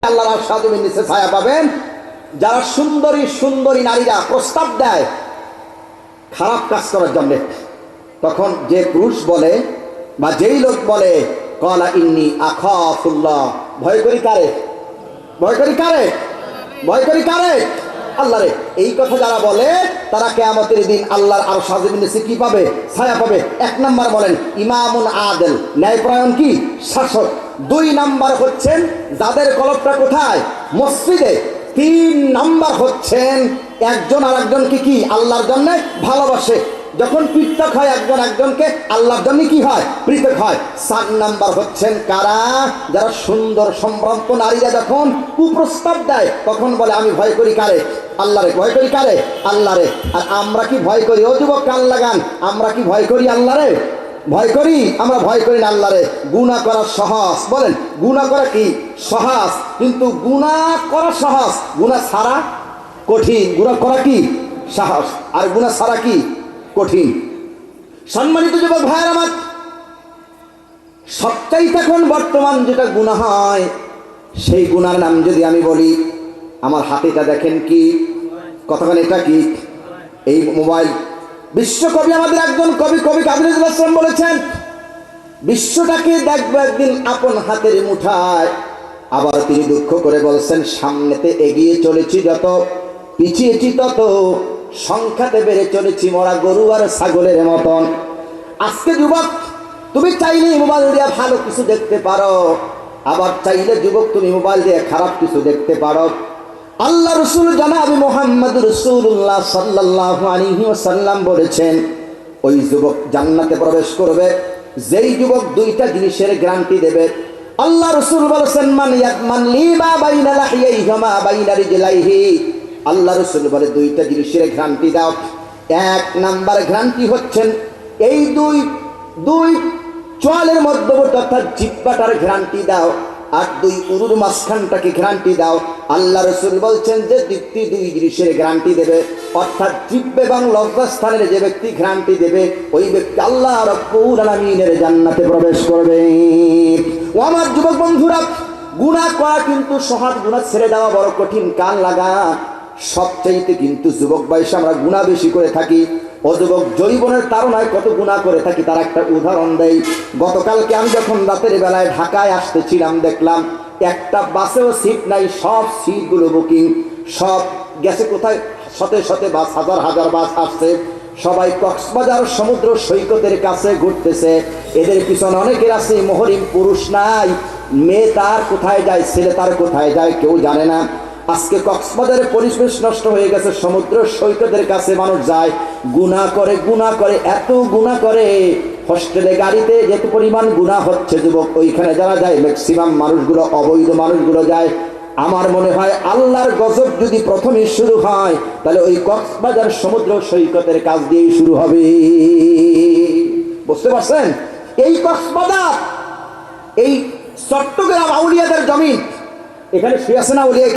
আল্লাহর আরশের নিচে ছায়া পাবেন। যারা সুন্দরী সুন্দরী নারীরা প্রস্তাব দেয় খারাপ কাজ করার জন্য, তখন যে পুরুষ বলে বা যেই লোক বলে ক্বালা ইন্নী আখাফুল্লাহ, ভয় করি কারে? ভয় করি কারে? ভয় করি কারে? আল্লাহরে। এই কথা যারা বলে তারা কিয়ামতের দিন আল্লাহর আরশের নিচে কি পাবে? ছায়া পাবে। এক নাম্বার বলেন ইমামুন আদিল, ন্যায়পরায়ণ কি শাসক। দুই নাম্বার হচ্ছেন যাদের কলবটা কোথায়? মসজিদে। তিন নাম্বার হচ্ছেন একজন আর একজনকে কি আল্লাহর জন্য ভালোবাসে। যখন পৃথক হয় একজন একজনকে আল্লাহর জন্য কি হয়? পৃথক হয়। চার নাম্বার হচ্ছেন কারা? যারা সুন্দর সম্ভ্রান্ত নারীরা যখন কুপ্রস্তাব দেয় তখন বলে আমি ভয় করি কারে? আল্লাহরে। ভয় করি কারে? আল্লাহরে। আর আমরা কি ভয় করি? ও যুবক কান লাগান, আমরা কি ভয় করি আল্লাহরে? ভয় করি? আমরা ভয় করি না আল্লাহরে। গুনাহ করা সহজ, বলেন গুনাহ করা কি সহজ, কিন্তু গুনাহ করা সহজ, গুনাহ ছাড়া কঠিন। গুনাহ করা কি সহজ আর গুনাহ ছাড়া কি কঠিন। সম্মানিত যুবক ভাইয়ের আমার, সবচাইতে এখন বর্তমান যেটা গুনাহ হয় সেই গুনার নাম যদি আমি বলি, আমার হাতেটা দেখেন কি কতক্ষণ, এটা কি? এই মোবাইল। বিশ্বকবি আমাদের একজন কবি কাজী নজরুল ইসলাম বলেছেন বিশ্বটাকে দেখবে একদিন আপন হাতের মুঠায়। আবার তিনি দুঃখ করে বলছেন সামনেতে এগিয়ে চলেছি যত, পিছিয়েছি তত, সংখ্যাতে বেড়ে চলেছি মরা গরু আর ছাগলের মতন। আজকে যুবক তুমি চাইলে মোবাইল দিয়ে ভালো কিছু দেখতে পারো, আবার চাইলে যুবক তুমি মোবাইল দিয়ে খারাপ কিছু দেখতে পারো। আল্লাহ রসুল জনাবে মুহাম্মদ রাসূলুল্লাহ সাল্লাল্লাহু আলাইহি ওয়াসাল্লাম বলেছেন ওই যুবক জান্নাতে প্রবেশ করবে যেই যুবক দুইটা জিনিসের গ্যারান্টি দেবে। আল্লাহ রসুল বলেছেন মান লিমা বাইনা লাহিয়াইহি মা বাইনা রিজলাইহি। আল্লাহ রসুল বলে দুইটা জিনিসের গ্যারান্টি দাও। এক নাম্বার গ্যারান্টি হচ্ছেন এই দুই চোয়ালের মধ্যবর্তী অর্থাৎ জিহ্বাটার গ্যারান্টি দাও, আর দুই উরুর মাঝখানটাকে গ্যারান্টি দাও। আল্লাহ রসুল বলছেন যে ব্যক্তি দুই জিনিসের গ্যারান্টি দেবে, অর্থাৎ জিহ্বা এবং লজ্জাস্থানের যে ব্যক্তি গ্যারান্টি দেবে ওই ব্যক্তি আল্লাহ রাব্বুল আলামিনের জান্নাতে প্রবেশ করবে। ও আমার যুবক বন্ধুরা, গুনাহ করা কিন্তু সহজ, গুনাহ ছেড়ে দেওয়া বড় কঠিন। কান লাগা, সবচাইতে কিন্তু যুবক বয়সে আমরা গুনাহ বেশি করে থাকি। ও যুবক জৈবনের তাড়নায় কত গুনাহ করে থাকি তার একটা উদাহরণ দেই। গতকালকে আমি যখন রাতের বেলায় ঢাকায় আসতেছিলাম দেখলাম একটা বাসেও সিট নাই, সব সিটগুলো বুকিং, সব গেছে কোথায়? শতে শতে বাস, হাজার হাজার বাস আসছে, সবাই কক্সবাজার সমুদ্র সৈকতের কাছে ঘুরতেছে। এদের পিছনে অনেকের আছে মহরিম, পুরুষ নাই, মেয়ে তার কোথায় যায়, ছেলে তার কোথায় যায় কেউ জানে না। আজকে কক্সবাজারের পরিবেশ নষ্ট হয়ে গেছে, সমুদ্র সৈকতের কাছে মানুষ যায়, গুনাহ করে, এত গুনাহ করে। হোস্টেলে গাড়িতে যেত পরিমাণ গুনাহ হচ্ছে যুবক, ওইখানে যারা যায় ম্যাক্সিমাম মানুষগুলো অবৈধ মানুষগুলো যায়। আমার মনে হয় আল্লাহর গজব যদি প্রথমে শুরু হয় তাহলে ওই কক্সবাজার সমুদ্র সৈকতের কাছ দিয়েই শুরু হবে। বুঝতে পারছেন? এই কক্সবাজার, এই চট্টগ্রাম আউলিয়াদের জমি, এখানে শুয়ে আছে না আউলিয়া।